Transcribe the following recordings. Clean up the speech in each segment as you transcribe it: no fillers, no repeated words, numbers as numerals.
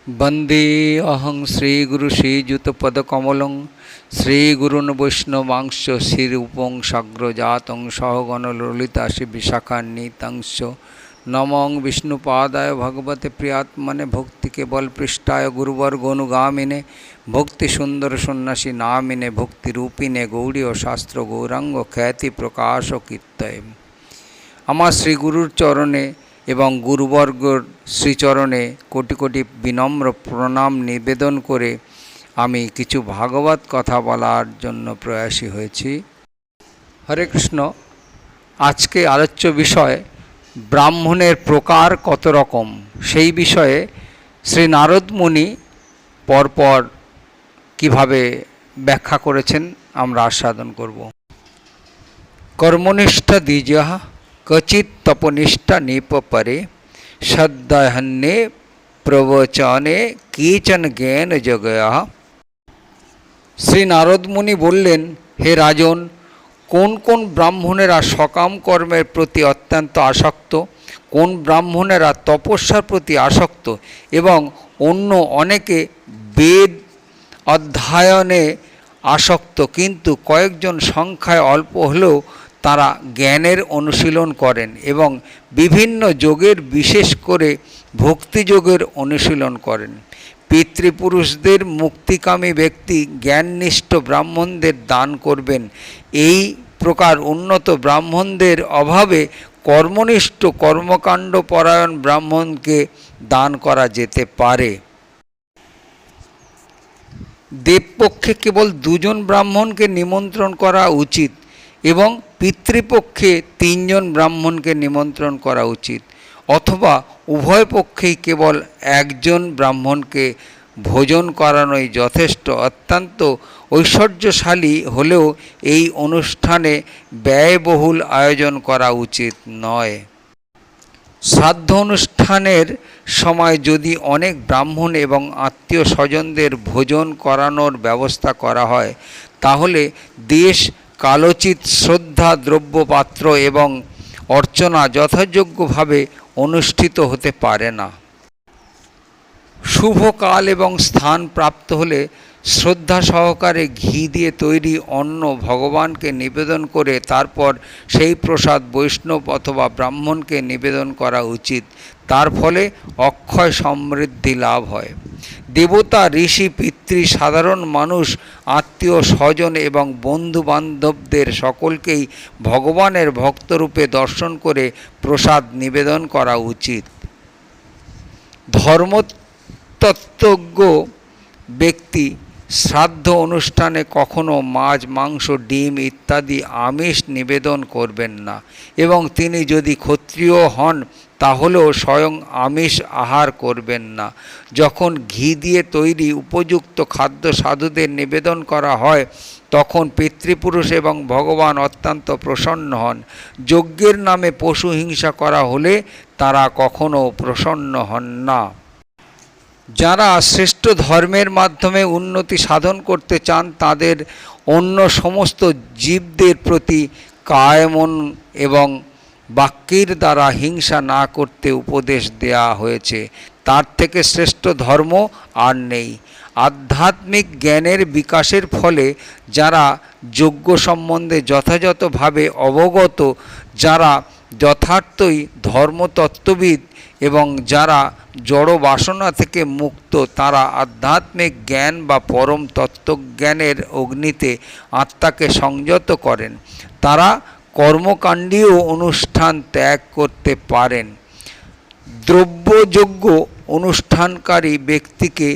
वंदे अहं श्रीगुरु श्रीयुतपदकमलं श्रीगुरून् वैष्णवांश्च श्रीरूपं साग्रजातं सहगण ललिता श्री विशाखान्वितांश्च नमो विष्णुपादाय भगवते प्रियात्मने भक्ति केवल पृष्ठाय गुरुवर्गोनुगामिने भक्ति सुंदर सन्यासी नामिने भक्ति रूपिणे गौड़ी शास्त्र गौरांग ख्याति प्रकाश कीर्तय आमार श्री गुरुर चरणे एवं गुरुवर्गर श्रीचरणे कोटि कोटि विनम्र प्रणाम निवेदन करे आमी किछु भागवत कथा बलार जन्य प्रयासी हयेछि। हरे कृष्ण। आज के आलोच्य विषय ब्राह्मणेर प्रकार कत रकम सेई विषये श्री नारद मुनि परपर किभाबे व्याख्या करेछेन आमरा आस्वादन करब। कर्मनिष्ठ द्विजः क्वचित् तपनिष्ठा निपपरे श्रद्धहन्ये प्रवचने केचन ज्ञान जगयः। श्री नारद मुनि बोलें, हे राजन, कोन कोन ब्राह्मणेरा सकाम कर्मेर प्रति अत्यंत आसक्त, कोन ब्राह्मणेरा तपस्यार प्रति आसक्त एवं अन्य अनेके वेद अध्ययने आसक्त, किन्तु कयेकजन संख्याय अल्प हलेও तारा ज्ञानेर अनुशीलन करें एवं विभिन्न योगेर विशेष करे भक्ति योगेर अनुशीलन करें। पितृपुरुषदेर मुक्तिकामी व्यक्ति ज्ञाननिष्ठ ब्राह्मणदेर दान करबेन। एई प्रकार उन्नत ब्राह्मणदेर अभावे कर्मनिष्ठ कर्मकाण्ड परायण ब्राह्मण के दान करा जेते पारे। देवपक्षे केवल दुजन ब्राह्मण के निमंत्रण करा उचित एवं पितृपक्षे तीनजन ब्राह्मण के निमंत्रण करा उचित, अथवा उभय पक्षे केवल एकजन ब्राह्मण के भोजन करानोई यथेष्ट। अत्यंत ऐश्वर्यशाली हलेও এই অনুষ্ঠানে ব্যয়বহুল आयोजन करा उचित नय। श्राद्ध अनुष्ठानेर समय यदि अनेक ब्राह्मण एवं आत्मीय स्वजनदेर भोजन करानोर व्यवस्था करा हय ताहले देश कालोचित श्रद्धा द्रव्य पात्र एवं अर्चना यथायोग्य भावे अनुष्ठित होते पारे ना। शुभ काल एवं स्थान प्राप्त होले श्रद्धा सहकारे घी दिए तैरी अन्न भगवान के निवेदन करे तारपर सेई प्रसाद वैष्णव अथवा ब्राह्मण के निवेदन करा उचित। तार फले अक्षय समृद्धि लाभ है। देवता ऋषि पितृ साधारण मानुष आत्मीय स्वजन एवं बंधु बान्धवदेर सकलकेई भगवानेर भक्तरूपे दर्शन करे प्रसाद निवेदन करा उचित। धर्मतत्त्वज्ञ व्यक्ति श्राद्ध अनुष्ठाने कखनो माछ मांस डिम इत्यादि आमिष निवेदन करबेन ना एवं तिनि यदि क्षत्रिय हन ताहलेও स्वयं आमिष आहार करबेन ना। जखन घी दिए तैरी उपयुक्त खाद्य साधुदेर निवेदन करा হয় तखन पितृपुरुष एवं भगवान अत्यंत प्रसन्न हन। यज्ञेर नामे पशु हिंसा करा होले तारा कखनो प्रसन्न हन ना। যারা শ্রেষ্ঠ ধর্মের মাধ্যমে উন্নতি সাধন করতে চান তাদের অন্য সমস্ত জীবদের প্রতি কায়মন এবং বাক্যের দ্বারা হিংসা না করতে উপদেশ দেয়া হয়েছে। তার থেকে শ্রেষ্ঠ ধর্ম আর নেই। আধ্যাত্মিক জ্ঞানের বিকাশের ফলে যারা যোগ্য সম্বন্ধে যথাযথভাবে অবগত, যারা যথার্থই ধর্মতত্ত্ববিদ এবং যারা জড় বাসনা থেকে মুক্ত, তারা আধ্যাত্মিক জ্ঞান বা পরম তত্ত্বজ্ঞানের অগ্নিতে আত্মাকে সংযত করেন। তারা কর্মকাণ্ডীয় অনুষ্ঠান ত্যাগ করতে পারেন। দ্রব্যযজ্ঞ অনুষ্ঠানকারী ব্যক্তিকে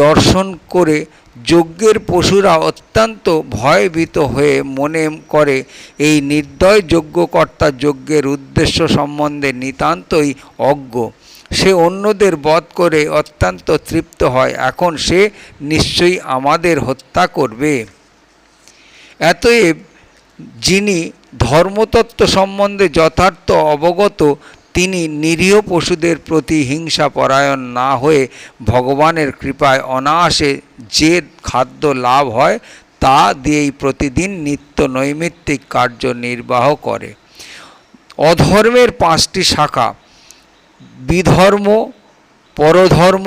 দর্শন করে যজ্ঞের পশুরা অত্যন্ত ভয়ভীত হয়ে মনে করে এই নির্দয় যজ্ঞকর্তা যজ্ঞের উদ্দেশ্য সম্বন্ধে নিতান্তই অজ্ঞ। সে অন্যদের বধ করে অত্যন্ত তৃপ্ত হয়। এখন সে নিশ্চয়ই আমাদের হত্যা করবে। অতএব যিনি ধর্মতত্ত্ব সম্বন্ধে যথার্থ অবগত তিনি নিরীহ পশুদের প্রতি হিংসা পরায়ণ না হয়ে ভগবানের কৃপায় অনায়াসে যে খাদ্য লাভ হয় তা দিয়েই প্রতিদিন নিত্য নৈমিত্তিক কার্য নির্বাহ করে। অধর্মের 5টি শাখা বিধর্ম, পরধর্ম,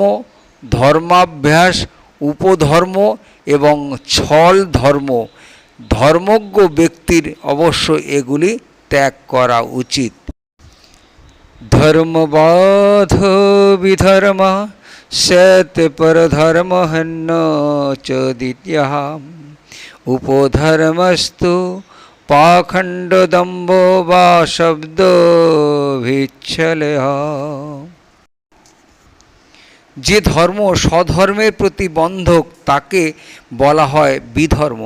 ধর্মাভ্যাস, উপধর্ম এবং ছল ধর্ম, ধর্মজ্ঞ ব্যক্তির অবশ্য এগুলি ত্যাগ করা উচিত। ধর্মবাধ বিধর্ম সত পরধর্ম হন্য চ দ্বিতীয়ঃ উপধর্মস্তু পাখণ্ড দম্ভ বা শব্দ ভিচ্ছলেহ। যে ধর্ম স্বধর্মের প্রতি বন্ধক তাকে বলা হয় বিধর্ম,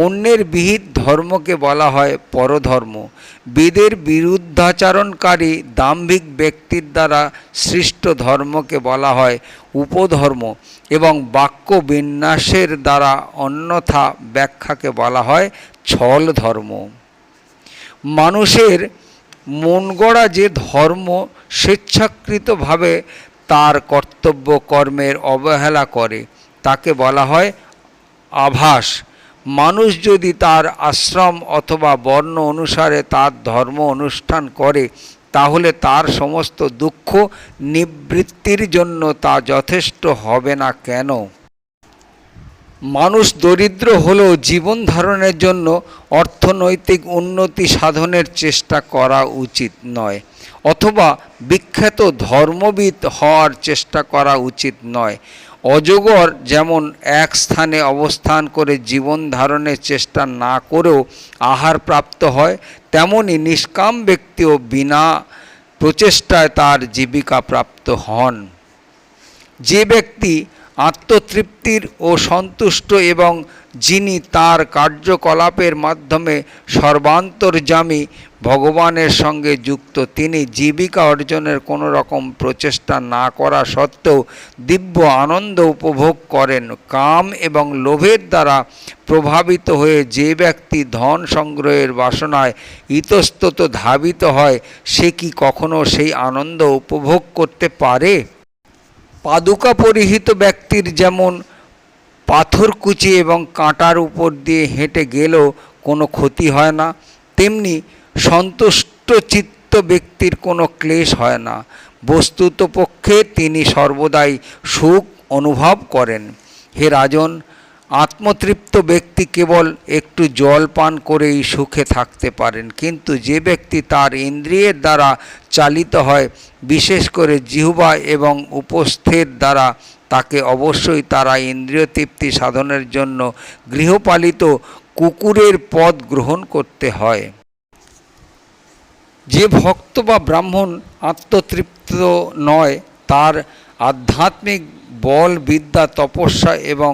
অন্যের বিহিত ধর্মকে বলা হয় পরধর্ম। বেদের বিরুদ্ধাচারণকারী দাম্ভিক ব্যক্তির দ্বারা সৃষ্ট ধর্মকে বলা হয় উপধর্ম এবং বাক্য বিন্যাসের দ্বারা অন্যথা ব্যাখ্যাকে বলা হয় ছল ধর্ম। মানুষের মন গড়া যে ধর্ম স্বেচ্ছাকৃতভাবে তার কর্তব্য কর্মের অবহেলা করে তাকে বলা হয় আভাস। মানুষ যদি তার আশ্রম অথবা বর্ণ অনুসারে তার ধর্ম অনুষ্ঠান করে তাহলে তার সমস্ত দুঃখ নিবৃত্তির জন্য তা যথেষ্ট হবে না কেন? মানুষ দরিদ্র হলেও জীবন ধারণের জন্য অর্থনৈতিক উন্নতি সাধনের চেষ্টা করা উচিত নয়, অথবা বিখ্যাত ধর্মবিদ হওয়ার চেষ্টা করা উচিত নয়। অজগর যেমন এক স্থানে অবস্থান করে জীবন ধারণের চেষ্টা না করেও আহার প্রাপ্ত হয়, তেমনি নিষ্কাম ব্যক্তিও বিনা প্রচেষ্টায় তার জীবিকা প্রাপ্ত হন। যে ব্যক্তি আত্মতৃপ্তির ও সন্তুষ্ট এবং যিনি তার কার্যকলাপের মাধ্যমে সর্বান্তর্যামী ভগবানের সঙ্গে যুক্ত, তিনি জীবিকা অর্জনের কোনো রকম প্রচেষ্টা না করা সত্ত্বেও দিব্য আনন্দ উপভোগ করেন। কাম এবং লোভের দ্বারা প্রভাবিত হয়ে যে ব্যক্তি ধন সংগ্রহের বাসনায় ইতস্তত ধাবিত হয় সে কি কখনো সেই আনন্দ উপভোগ করতে পারে? পাদুকা পরিহিত ব্যক্তির যেমন পাথরকুচি এবং কাঁটার উপর দিয়ে হেঁটে গেলেও কোনো ক্ষতি হয় না, তেমনি সন্তুষ্ট চিত্ত ব্যক্তির কোনো ক্লেশ হয় না। বস্তুতপক্ষে তিনি সর্বদাই সুখ অনুভব করেন। হে রাজন, আত্মতৃপ্ত ব্যক্তি কেবল একটু জল পান করেই সুখে থাকতে পারেন, কিন্তু যে ব্যক্তি তার ইন্দ্রিয়ের দ্বারা চালিত হয়, বিশেষ করে জিহ্বা এবং উপস্থের দ্বারা, তাকে অবশ্যই তারা ইন্দ্রিয় তৃপ্তি সাধনের জন্য গৃহপালিত কুকুরের পদ গ্রহণ করতে হয়। যে ভক্ত বা ব্রাহ্মণ আত্মতৃপ্ত নয় তার আধ্যাত্মিক বল, বিদ্যা, তপস্যা এবং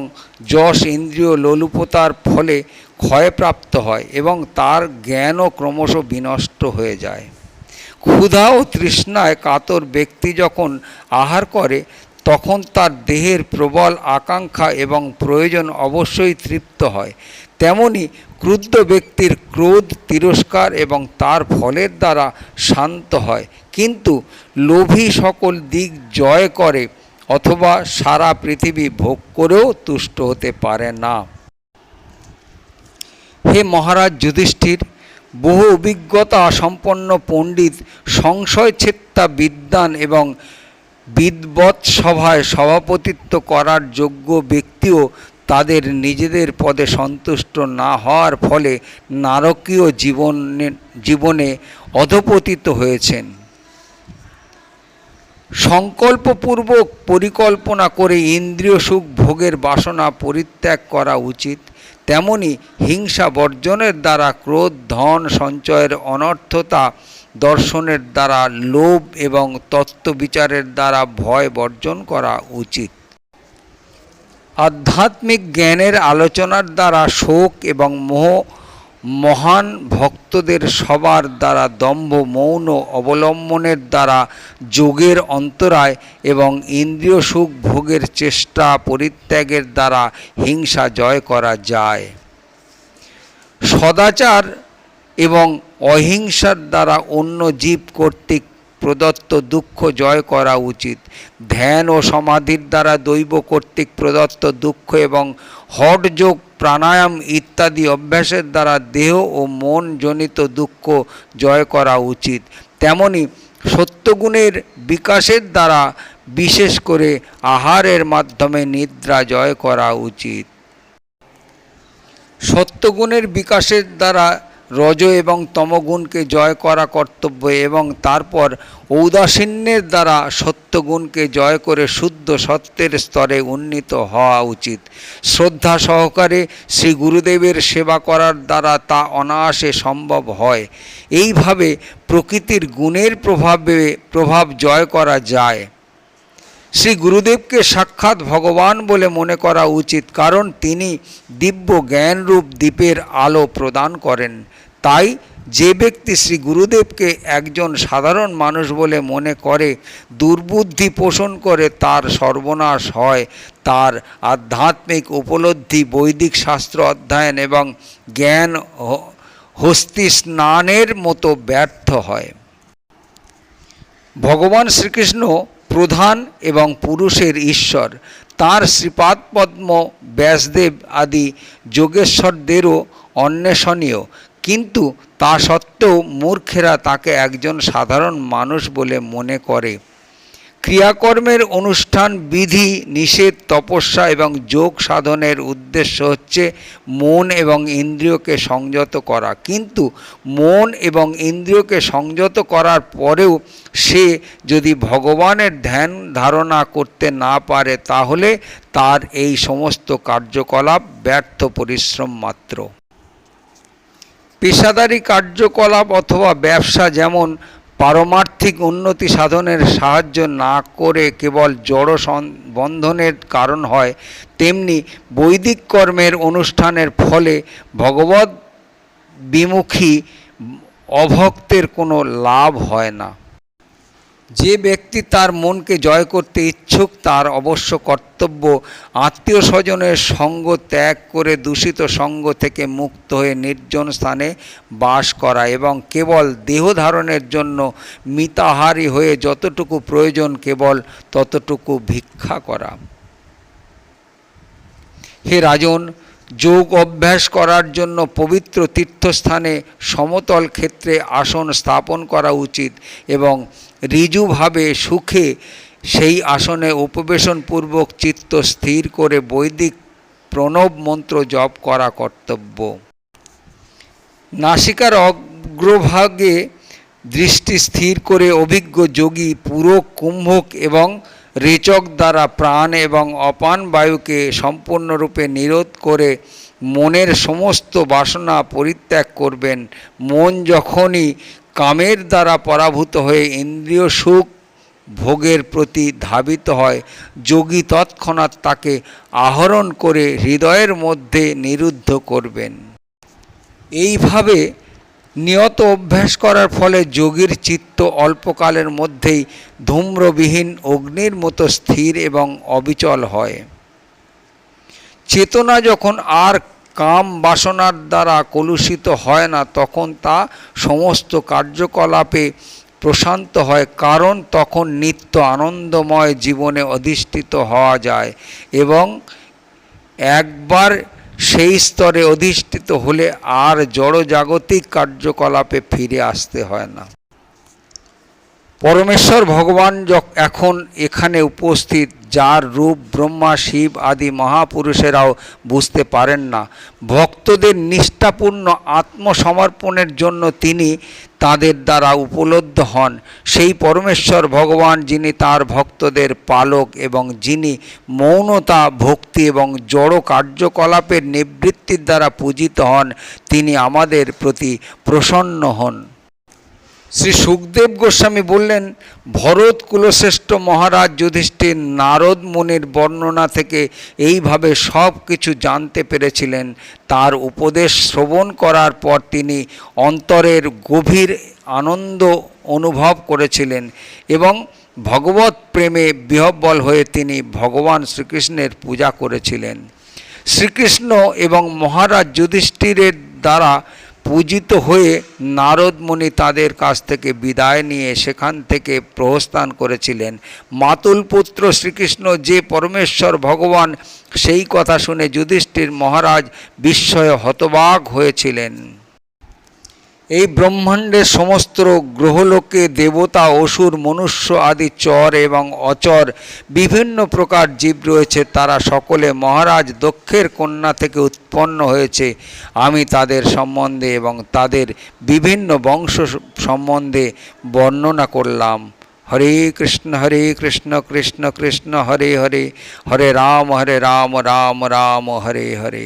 যশ ইন্দ্রিয় লোলুপতার ফলে ক্ষয়প্রাপ্ত হয় এবং তার জ্ঞানও ক্রমশ বিনষ্ট হয়ে যায়। ক্ষুধা ও তৃষ্ণায় কাতর ব্যক্তি যখন আহার করে তখন তার দেহের প্রবল আকাঙ্ক্ষা এবং প্রয়োজন অবশ্যই তৃপ্ত হয়। তেমনি ক্রুদ্ধ ব্যক্তির ক্রোধ, তিরস্কার এবং তার ফলের দ্বারা শান্ত হয়, কিন্তু লোভী সকল দিক জয় করে অথবা সারা পৃথিবী ভোগ করেও তুষ্ট হতে পারে না। হে মহারাজ যুধিষ্ঠির, বহু অভিজ্ঞতা সম্পন্ন পণ্ডিত, সংশয়ছেত্তা বিদ্বান এবং বিদ্বৎ সভায় সভাপতিত্ব করার যোগ্য ব্যক্তিও তাদের নিজেদের পদে সন্তুষ্ট না হওয়ার ফলে নারকীয় জীবনে অধঃপতিত হয়েছেন। সংকল্পপূর্বক পরিকল্পনা করে ইন্দ্রিয় সুখ ভোগের বাসনা পরিত্যাগ করা উচিত। তেমনি হিংসা বর্জনের দ্বারা ক্রোধ, ধন সঞ্চয়ের অনর্থতা দর্শনের দ্বারা লোভ এবং তত্ত্ববিচারের দ্বারা ভয় বর্জন করা উচিত। আধ্যাত্মিক জ্ঞানের আলোচনার দ্বারা শোক এবং মোহ, মহান ভক্তদের সবার দ্বারা দম্ভ, মৌন অবলম্বনের দ্বারা যোগের অন্তরায় এবং ইন্দ্রিয় সুখ ভোগের চেষ্টা পরিত্যাগের দ্বারা হিংসা জয় করা যায়। সদাচার এবং অহিংসার দ্বারা অন্য জীব কর্তৃক প্রদত্ত দুঃখ জয় করা উচিত। ধ্যান ও সমাধির দ্বারা দৈব কর্তৃক প্রদত্ত দুঃখ এবং হঠযোগ, প্রাণায়াম ইত্যাদি অভ্যাসের দ্বারা দেহ ও মন জনিত দুঃখ জয় করা উচিত। তেমনি সত্যগুণের বিকাশের দ্বারা বিশেষ করে আহারের মাধ্যমে নিদ্রা জয় করা উচিত। সত্যগুণের বিকাশের দ্বারা রজ এবং তমগুণকে জয় করা কর্তব্য এবং তারপর ঔদাসীন্যের দ্বারা সত্যগুণকে জয় করে শুদ্ধ সত্যের স্তরে উন্নীত হওয়া উচিত। শ্রদ্ধা সহকারে শ্রী গুরুদেবের সেবা করার দ্বারা তা অনায়াসে সম্ভব হয়। এইভাবে প্রকৃতির গুণের প্রভাব জয় করা যায়। শ্রী গুরুদেবকে সাক্ষাৎ ভগবান বলে মনে করা উচিত, কারণ তিনি দিব্য জ্ঞানরূপ দীপের আলো প্রদান করেন। তাই যে ব্যক্তি শ্রী গুরুদেবকে একজন সাধারণ মানুষ বলে মনে করে, দুর্বুদ্ধি পোষণ করে, তার সর্বনাশ হয়। তার আধ্যাত্মিক উপলব্ধি বৈদিক শাস্ত্র অধ্যয়ন এবং জ্ঞান হস্তি স্নানের মতো ব্যর্থ হয়। ভগবান শ্রীকৃষ্ণ প্রধান এবং পুরুষের ঈশ্বর। তাঁর শ্রীপাদপদ্ম ব্যাসদেব আদি যোগেশ্বরদেরও অন্বেষণীয়, কিন্তু তা সত্ত্বেও মূর্খেরা তাকে একজন সাধারণ মানুষ বলে মনে করে। ক্রিয়াকর্মের অনুষ্ঠান, বিধি নিষেধ, তপস্যা এবং যোগ সাধনের উদ্দেশ্য হচ্ছে মন এবং ইন্দ্রিয়কে সংযত করা। কিন্তু মন এবং ইন্দ্রিয়কে সংযত করার পরেও সে যদি ভগবানের ধ্যান ধারণা করতে না পারে, তাহলে তার এই সমস্ত কার্যকলাপ ব্যর্থ পরিশ্রম মাত্র। পেশাদারী কার্যকলাপ অথবা ব্যবসা যেমন পারমার্থিক উন্নতি সাধনের সাহায্য না করে কেবল জড় বন্ধনের কারণ হয়, তেমনি বৈদিক কর্মের অনুষ্ঠানের ফলে ভগবৎ বিমুখী অভক্তের কোনো লাভ হয় না। যে ব্যক্তি তার মনকে জয় করতে ইচ্ছুক, তার অবশ্য কর্তব্য আত্মীয় স্বজনের সঙ্গ ত্যাগ করে দূষিত সঙ্গ থেকে মুক্ত হয়ে নির্জন স্থানে বাস করা এবং কেবল দেহ ধারণের জন্য মিতাহারী হয়ে যতটুকু প্রয়োজন কেবল ততটুকু ভিক্ষা করা। হে রাজন, যোগ অভ্যাস করার জন্য পবিত্র তীর্থস্থানে সমতল ক্ষেত্রে আসন স্থাপন করা উচিত এবং ঋজুভাবে সুখে সেই আসনে উপবেশনপূর্বক চিত্ত স্থির করে বৈদিক প্রণব মন্ত্র জপ করা কর্তব্য। নাসিকার অগ্রভাগে দৃষ্টি স্থির করে অভিজ্ঞ যোগী পুরো কুম্ভক এবং রেচক দ্বারা প্রাণ এবং অপান বায়ুকে সম্পূর্ণরূপে নিরোধ করে মনের সমস্ত বাসনা পরিত্যাগ করবেন। মন যখনই কামের দ্বারা পরাভূত হয়ে ইন্দ্রিয় সুখ ভোগের প্রতি ধাবিত হয়, যোগী তৎক্ষণাৎ তাকে আহরণ করে হৃদয়ের মধ্যে নিরুদ্ধ করবেন। এইভাবে নিয়ত অভ্যাস করার ফলে যোগীর চিত্ত অল্পকালের মধ্যেই ধূম্রবিহীন অগ্নির মতো স্থির এবং অবিচল হয়। চেতনা যখন আর কাম বাসনার দ্বারা কলুষিত হয় না, তখন তা সমস্ত কার্যকলাপে প্রশান্ত হয়, কারণ তখন নিত্য আনন্দময় জীবনে অধিষ্ঠিত হওয়া যায় এবং একবার সেই স্তরে অধিষ্ঠিত হলে আর জড়জাগতিক কার্যকলাপে ফিরে আসতে হয় না। পরমেশ্বর ভগবান এখন এখানে উপস্থিত, যার রূপ ব্রহ্মা, শিব আদি মহাপুরুষেরাও বুঝতে পারেন না। ভক্তদের নিষ্ঠাপূর্ণ আত্মসমর্পণের জন্য তিনি তাদের দ্বারা উপলব্ধ হন। সেই পরমেশ্বর ভগবান, যিনি তার ভক্তদের পালক এবং যিনি মৌনতা, ভক্তি এবং জড় কার্যকলাপের নিবৃত্তির দ্বারা পূজিত হন, তিনি আমাদের প্রতি প্রসন্ন হন। শ্রী সুখদেব গোস্বামী বললেন, ভরত কুলশ্রেষ্ঠ মহারাজ যুধিষ্ঠির নারদ মুনির বর্ণনা থেকে এইভাবে সব কিছু জানতে পেরেছিলেন। তার উপদেশ শ্রবণ করার পর তিনি অন্তরের গভীর আনন্দ অনুভব করেছিলেন এবং ভগবৎ প্রেমে বিহ্বল হয়ে তিনি ভগবান শ্রীকৃষ্ণের পূজা করেছিলেন। শ্রীকৃষ্ণ এবং মহারাজ যুধিষ্ঠিরের দ্বারা পূজিত হয়ে নারদ মুনি তাদের কাছ থেকে বিদায় নিয়ে সেখান থেকে প্রস্থান করেছিলেন। মাতুল পুত্র শ্রীকৃষ্ণ যে পরমেশ্বর ভগবান, সেই কথা শুনে যুধিষ্ঠির মহারাজ বিস্ময়ে হতবাক হয়েছিলেন। এই ব্রহ্মাণ্ডের সমস্ত গ্রহলোকে দেবতা, অসুর, মনুষ্য আদি চর এবং অচর বিভিন্ন প্রকার জীব রয়েছে। তারা সকলে মহারাজ দক্ষের কন্যা থেকে উৎপন্ন হয়েছে। আমি তাদের সম্বন্ধে এবং তাদের বিভিন্ন বংশ সম্বন্ধে বর্ণনা করলাম। হরে কৃষ্ণ কৃষ্ণ কৃষ্ণ হরে হরে, হরে রাম রাম রাম হরে হরে।